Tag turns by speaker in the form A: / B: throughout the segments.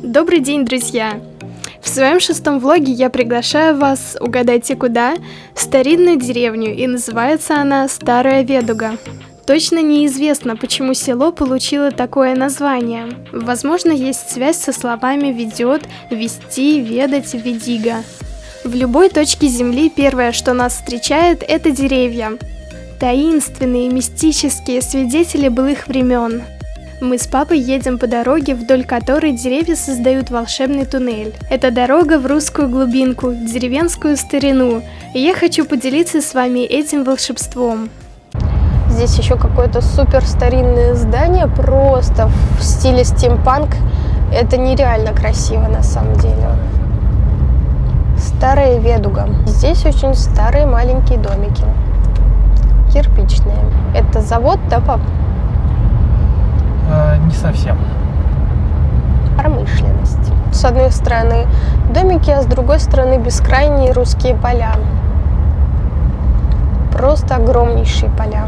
A: Добрый день, друзья! В своем 6-м влоге я приглашаю вас, угадайте куда, в старинную деревню, и называется она Старая Ведуга. Точно неизвестно, почему село получило такое название. Возможно, есть связь со словами «ведет», «вести», «ведать», «ведига». В любой точке земли первое, что нас встречает, это деревья. Таинственные, мистические свидетели былых времен. Мы с папой едем по дороге, вдоль которой деревья создают волшебный туннель. Это дорога в русскую глубинку, в деревенскую старину, и я хочу поделиться с вами этим волшебством.
B: Здесь еще какое-то супер старинное здание, просто в стиле стимпанк. Это нереально красиво на самом деле. Старая Ведуга. Здесь очень старые маленькие домики, кирпичные. Это завод, да, пап?
C: Не совсем.
B: Промышленность. С одной стороны домики, а с другой стороны бескрайние русские поля. Просто огромнейшие поля.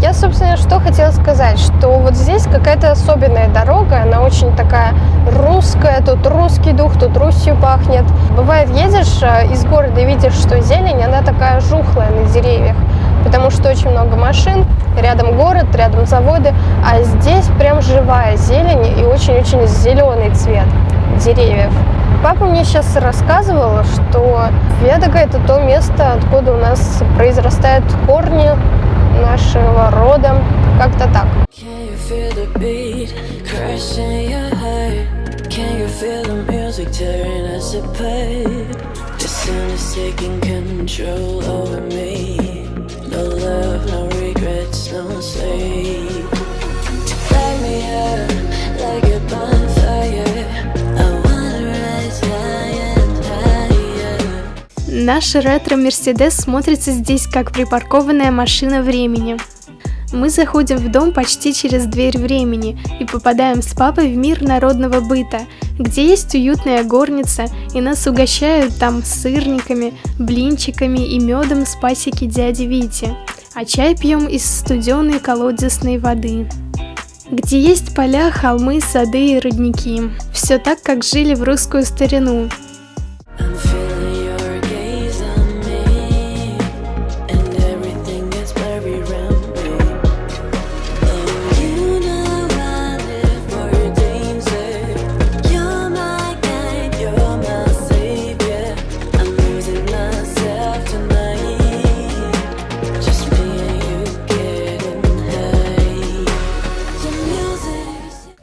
B: Я, собственно, что хотела сказать, что вот здесь какая-то особенная дорога, она очень такая русская, тут русский дух, тут Русью пахнет. Бывает, едешь из города и видишь, что зелень, она такая жухлая на деревьях, потому что очень много машин, рядом город, рядом заводы, а здесь прям живая зелень и очень-очень зеленый цвет деревьев. Папа мне сейчас рассказывал, что Ведуга – это то место, откуда у нас произрастают корни нашего рода, как-то так.
A: Наш ретро-мерседес смотрится здесь как припаркованная машина времени. Мы заходим в дом почти через дверь времени и попадаем с папой в мир народного быта, где есть уютная горница, и нас угощают там сырниками, блинчиками и медом с пасеки дяди Вити, а чай пьем из студеной колодезной воды. Где есть поля, холмы, сады и родники. Все так, как жили в русскую старину.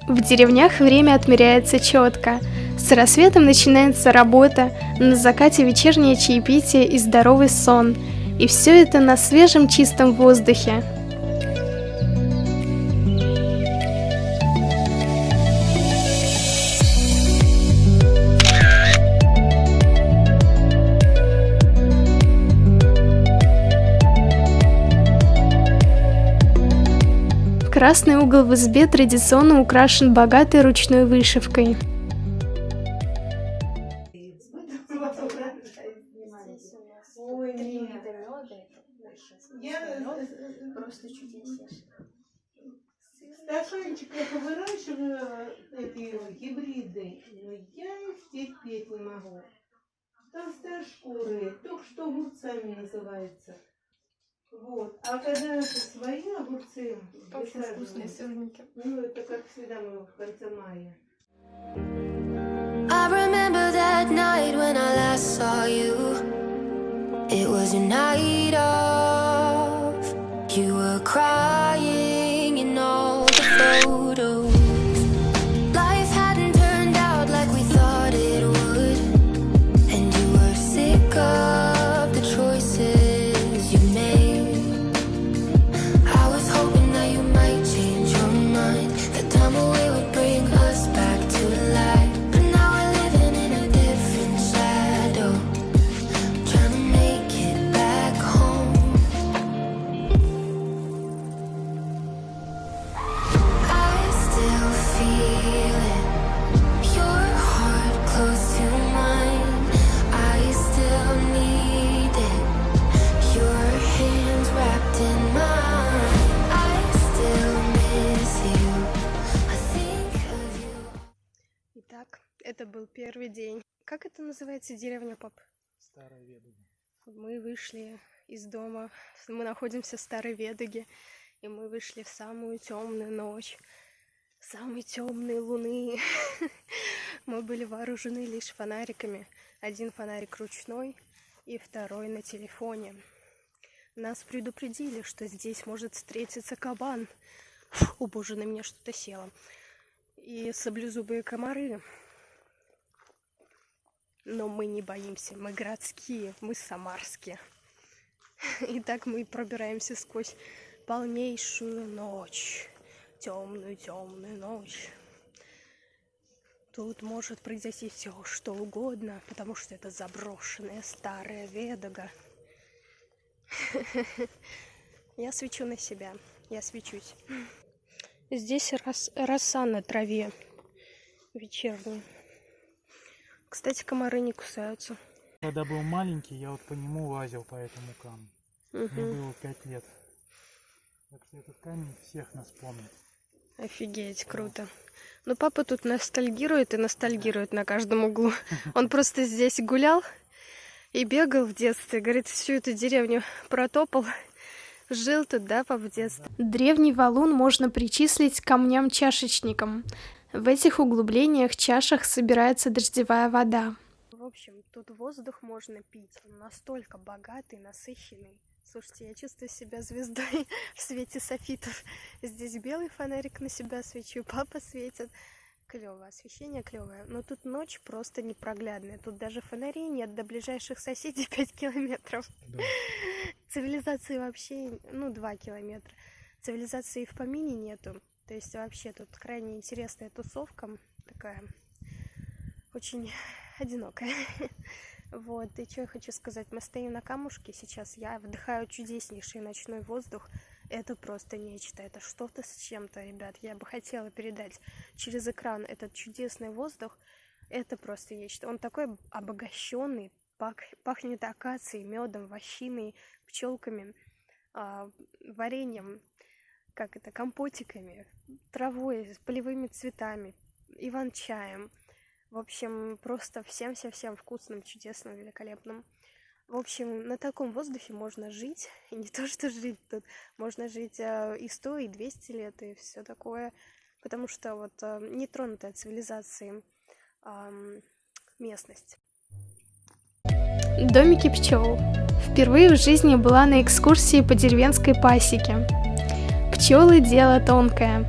A: В деревнях время отмеряется четко. С рассветом начинается работа, на закате вечернее чаепитие и здоровый сон. И все это на свежем чистом воздухе. Красный угол в избе традиционно украшен богатой ручной вышивкой.
D: Стаканчиках выращиваю эти гибриды, но я их терпеть не могу. Толстые шкуры, только что огурцами называется. Вот. А когда это свои огурцы,
A: очень вкусные сырники.
D: Ну, это как всегда мы в конце мая.
E: I remember that night when I last saw you. It was a night of, you were crying in all the photos. Life hadn't turned out like we thought.
B: Это был первый день. Как это называется, деревня, пап?
C: Старая Ведуга.
B: Мы вышли из дома, мы находимся в Старой Ведуге, и мы вышли в самую темную ночь, самой темной луны. Мы были вооружены лишь фонариками. Один фонарик ручной и второй на телефоне. Нас предупредили, что здесь может встретиться кабан. Фу, о боже, на меня что-то село. И саблезубые комары. Но мы не боимся, мы городские, мы самарские. И так мы пробираемся сквозь полнейшую ночь, темную ночь. Тут может произойти все, что угодно, потому что это заброшенная старая Ведуга. Я свечу на себя, я свечусь. Здесь роса на траве вечерняя. Кстати, комары не кусаются.
C: Когда был маленький, я вот по нему лазил, по этому камню. Мне было 5 лет. Так что этот камень всех нас помнит.
B: Офигеть, круто. Ну, папа тут ностальгирует и ностальгирует на каждом углу. Он просто здесь гулял и бегал в детстве. Говорит, всю эту деревню протопал. Жил тут, да, пап, в детстве?
A: Древний валун можно причислить к камням-чашечникам. В этих углублениях чашах собирается дождевая вода.
B: В общем, тут воздух можно пить. Он настолько богатый, насыщенный. Слушайте, я чувствую себя звездой в свете софитов. Здесь белый фонарик на себя свечу, папа светит. Клево, освещение клевое. Но тут ночь просто непроглядная. Тут даже фонарей нет, до ближайших соседей 5 километров.
C: Да.
B: Цивилизации вообще, 2 километра. Цивилизации и в помине нету. То есть вообще тут крайне интересная тусовка. Такая очень одинокая. Вот, и что я хочу сказать. Мы стоим на камушке сейчас. Я вдыхаю чудеснейший ночной воздух. Это просто нечто. Это что-то с чем-то, ребят. Я бы хотела передать через экран этот чудесный воздух. Это просто нечто. Он такой обогащенный, пахнет акацией, медом, вощиной, пчелками, вареньем, компотиками, травой, полевыми цветами, иван-чаем. В общем, просто всем-всем-всем вкусным, чудесным, великолепным. В общем, на таком воздухе можно жить, и не то что жить тут, можно жить и 100, и 200 лет, и все такое, потому что вот нетронутая цивилизацией местность.
A: Домики пчел. Впервые в жизни была на экскурсии по деревенской пасеке. Пчелы — дело тонкое.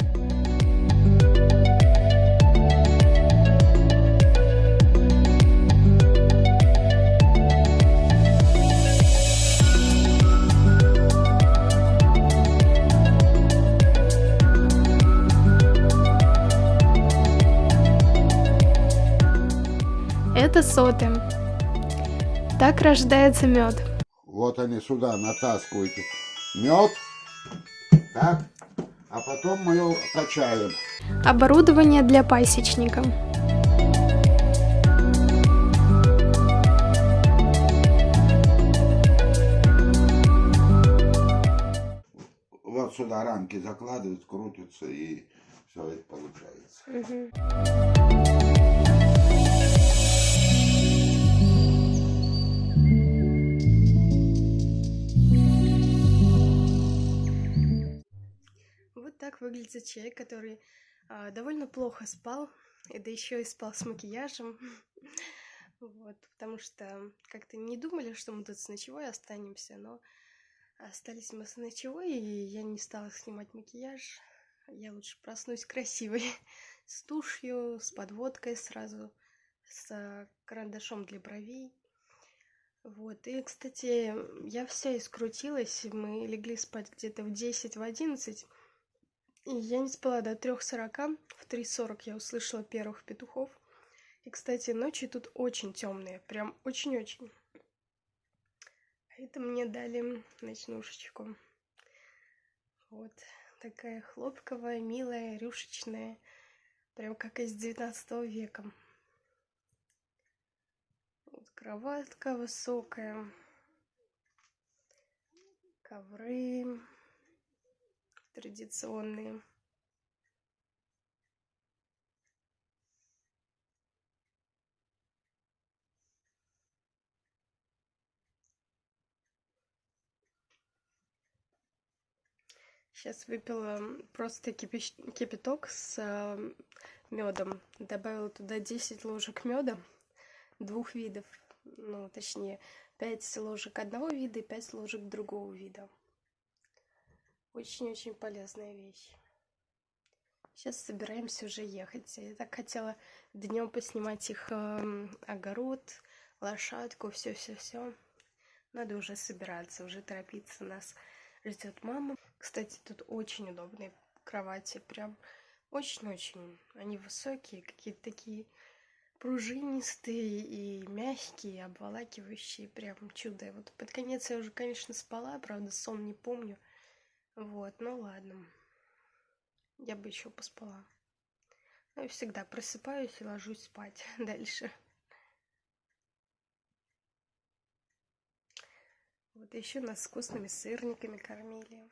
A: Это соты. Так рождается мед.
F: Вот они сюда натаскивают мед, так, а потом мы его качаем.
A: Оборудование для пасечника.
F: Вот сюда рамки закладывают, крутятся, и все это получается.
B: Вот так выглядит человек, который довольно плохо спал, и да еще и спал с макияжем. Вот, потому что как-то не думали, что мы тут с ночевой останемся, но остались мы с ночевой, и я не стала снимать макияж. Я лучше проснусь красивой, с тушью, с подводкой сразу, с карандашом для бровей. Вот, и, кстати, я вся искрутилась, мы легли спать где-то в 10, в 11, и я не спала до 3:40, в 3:40 я услышала первых петухов. И, кстати, ночи тут очень темные, прям очень-очень. Это мне дали ночнушечку. Вот, такая хлопковая, милая, рюшечная, прям как из 19 века. Вот кроватка высокая, ковры традиционные. Сейчас выпила просто кипяток с медом. Добавила туда 10 ложек меда двух видов. Ну, точнее, 5 ложек одного вида и 5 ложек другого вида. Очень-очень полезная вещь. Сейчас собираемся уже ехать. Я так хотела днем поснимать их огород, лошадку, все-все-все. Надо уже собираться, уже торопиться. Нас ждет мама. Кстати, тут очень удобные кровати. Прям очень-очень. Они высокие, какие-то такие пружинистые и мягкие, обволакивающие. Прям чудо. Вот под конец я уже, конечно, спала. Правда, сон не помню. Вот, ну ладно. Я бы еще поспала. Ну, я всегда просыпаюсь и ложусь спать дальше. Вот еще нас с вкусными сырниками кормили.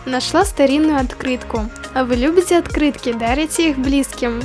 A: Нашла старинную открытку. А вы любите открытки? Дарите их близким?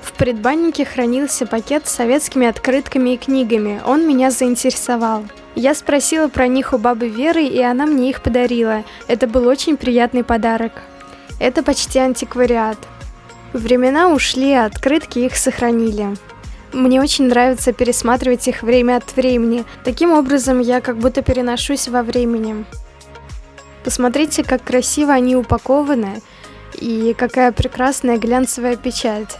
A: В предбаннике хранился пакет с советскими открытками и книгами. Он меня заинтересовал. Я спросила про них у бабы Веры, и она мне их подарила. Это был очень приятный подарок. Это почти антиквариат. Времена ушли, а открытки их сохранили. Мне очень нравится пересматривать их время от времени. Таким образом, я как будто переношусь во времени. Посмотрите, как красиво они упакованы, и какая прекрасная глянцевая печать.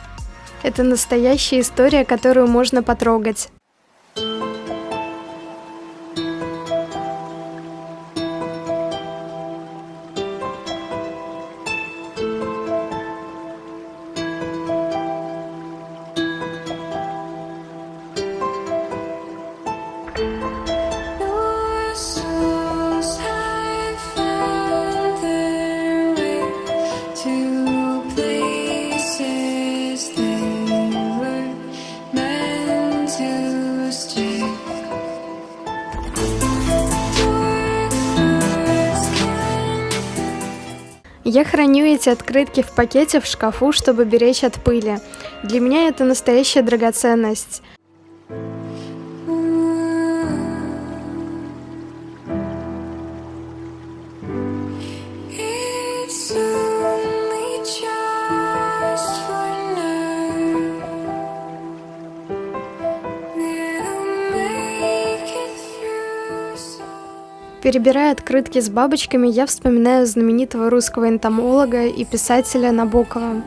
A: Это настоящая история, которую можно потрогать. Я храню эти открытки в пакете в шкафу, чтобы беречь от пыли. Для меня это настоящая драгоценность. Перебирая открытки с бабочками, я вспоминаю знаменитого русского энтомолога и писателя Набокова.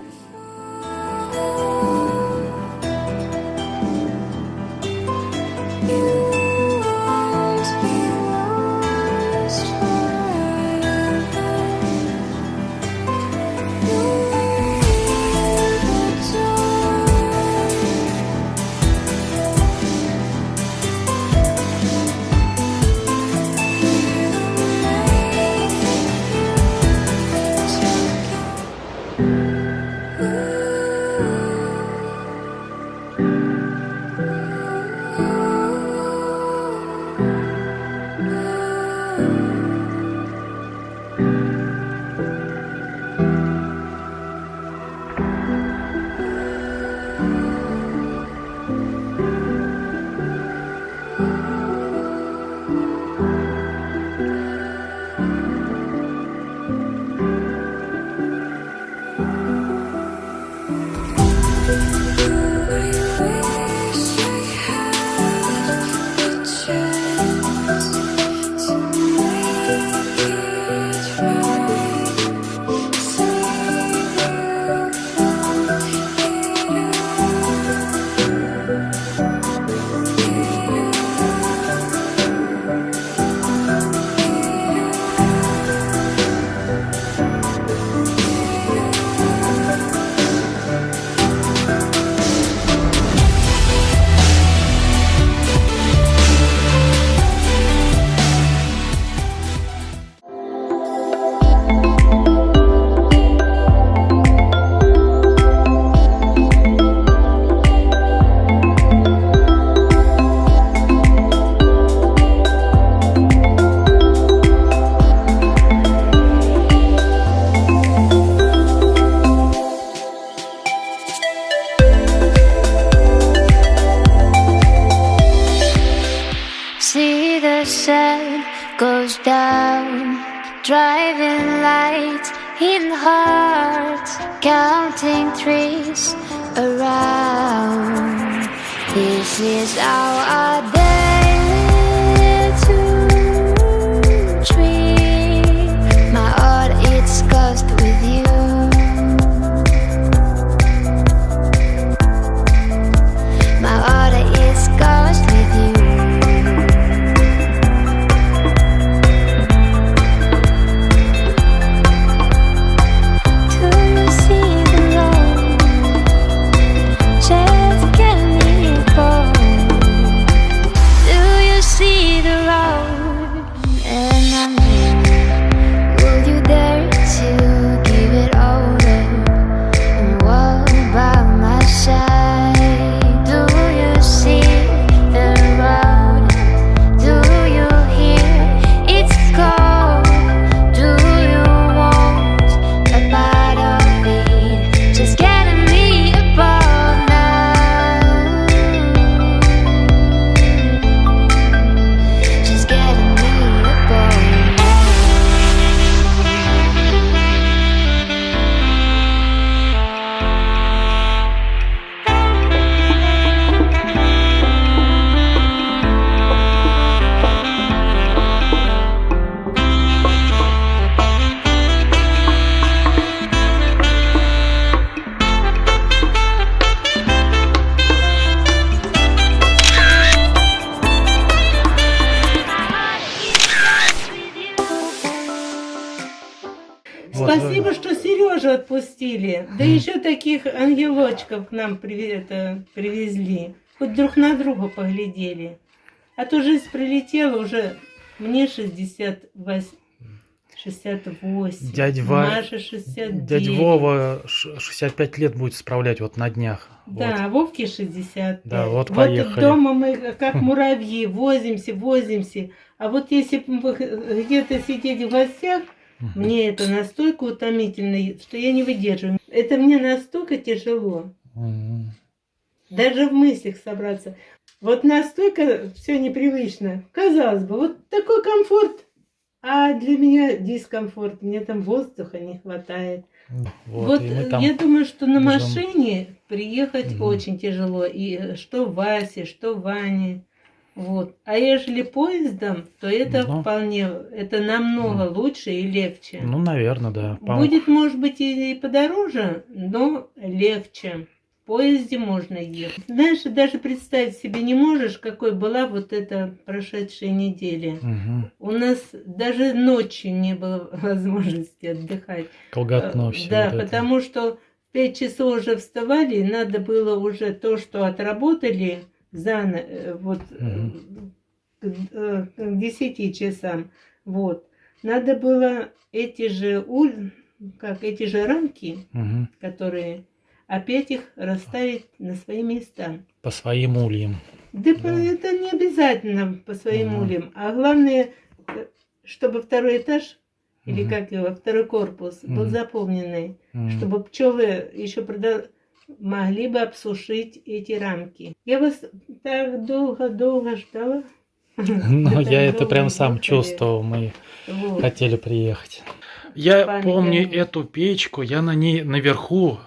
E: goes down. Driving lights in hearts, counting trees around. This is our day to dream. My heart it's cursed with you. My heart is cursed with you.
D: Спасибо, что Сережу отпустили. Да еще таких ангелочков к нам привезли. Хоть друг на друга поглядели. А то жизнь прилетела уже. Мне 68. Маше 69.
C: Дядя Вова 65 лет будет справлять вот на днях.
D: Да,
C: Вот.
D: Вовке 65.
C: Да, вот
D: Вот
C: поехали.
D: дома мы как муравьи возимся. А вот если где-то сидеть в гостях, мне это настолько утомительно, что я не выдерживаю. Это мне настолько тяжело.
C: Мгм.
D: Даже в мыслях собраться. Вот настолько все непривычно. Казалось бы, вот такой комфорт, а для меня дискомфорт. Мне там воздуха не хватает. Вот
C: и мы там
D: я думаю, что на
C: бежим.
D: машине приехать
C: Мгм.
D: очень тяжело. И что Васе, что Ване. Вот. А ежели поездом, то это
C: Ну.
D: вполне, это намного лучше и легче.
C: Ну, наверное, да.
D: Будет, может быть, и подороже, но легче. В поезде можно ехать. Знаешь, даже представить себе не можешь, какой была вот эта прошедшая неделя.
C: Мгм.
D: У нас даже ночью не было возможности отдыхать.
C: Колготно все.
D: Да,
C: вот это.
D: потому что в 5 часов уже вставали, и надо было уже то, что отработали вот к 10 часам. Вот. Надо было эти же рамки,
C: Мгм.
D: которые опять их расставить на свои места.
C: По своим ульям.
D: Да,
C: Да.
D: это не обязательно по своим
C: Ага.
D: ульям, а главное, чтобы второй этаж, или
C: Мгм.
D: как его, второй корпус был
C: Мгм.
D: заполненный,
C: Мгм.
D: чтобы пчелы еще могли бы обсушить эти рамки. Я вас так долго ждала.
C: Ну,
D: Так
C: я это
D: долго
C: прям сам
D: ждали.
C: чувствовал. Мы
D: Вот.
C: хотели приехать. Я
D: Память
C: помню
D: о ней.
C: эту печку, я на ней наверху,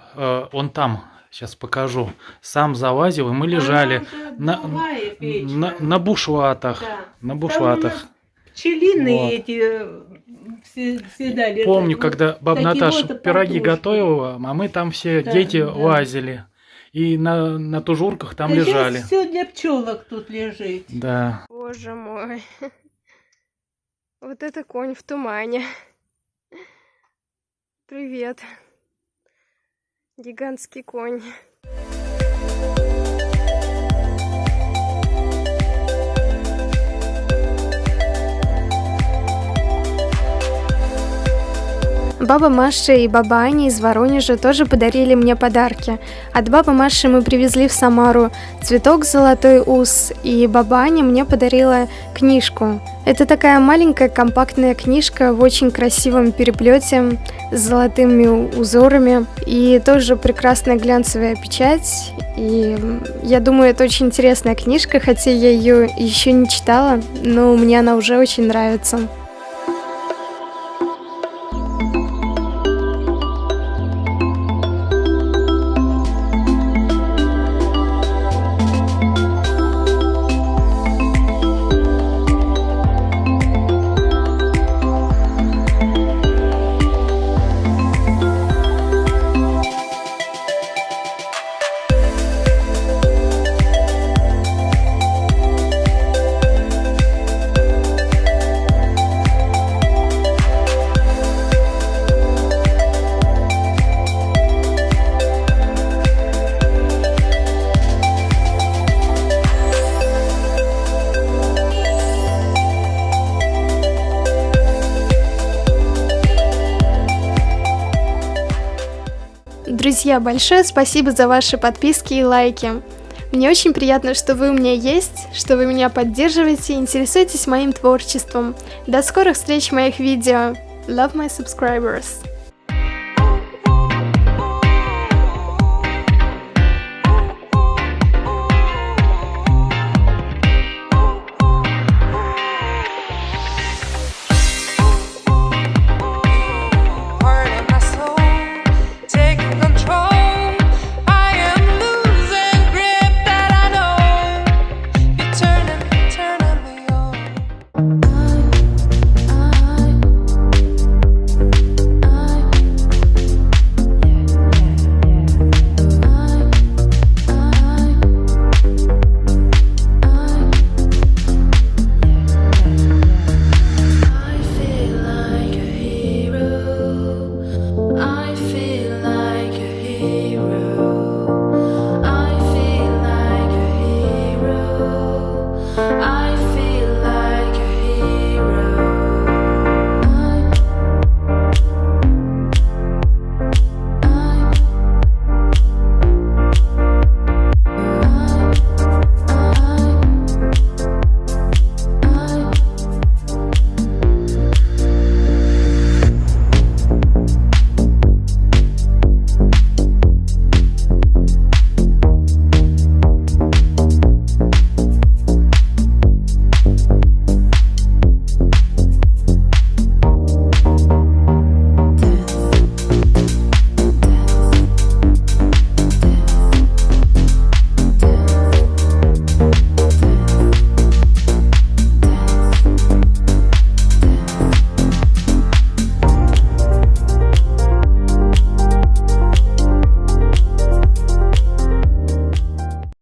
C: он там, сейчас покажу, сам залазил, и мы лежали
D: Она
C: на,
D: другая печка.
C: на бушлатах.
D: Да.
C: На
D: Там у
C: бушлатах.
D: нас пчелиные
C: Вот.
D: эти всегда лежат.
C: Помню,
D: Вот
C: когда баба
D: такие
C: Наташа
D: вот
C: пироги
D: подушки.
C: готовила, а мы там все,
D: Да,
C: дети,
D: да.
C: лазили. И на тужурках там лежали.
D: Все для пчелок тут лежит.
C: Да.
B: Боже мой. Вот это конь в тумане. Привет. Гигантский конь.
A: Баба Маша и баба Аня из Воронежа тоже подарили мне подарки. От бабы Маши мы привезли в Самару цветок «Золотой ус», и баба Аня мне подарила книжку. Это такая маленькая компактная книжка в очень красивом переплете с золотыми узорами и тоже прекрасная глянцевая печать. И я думаю, это очень интересная книжка, хотя я ее еще не читала, но мне она уже очень нравится. Друзья, большое спасибо за ваши подписки и лайки. Мне очень приятно, что вы у меня есть, что вы меня поддерживаете и интересуетесь моим творчеством. До скорых встреч в моих видео. Love my subscribers.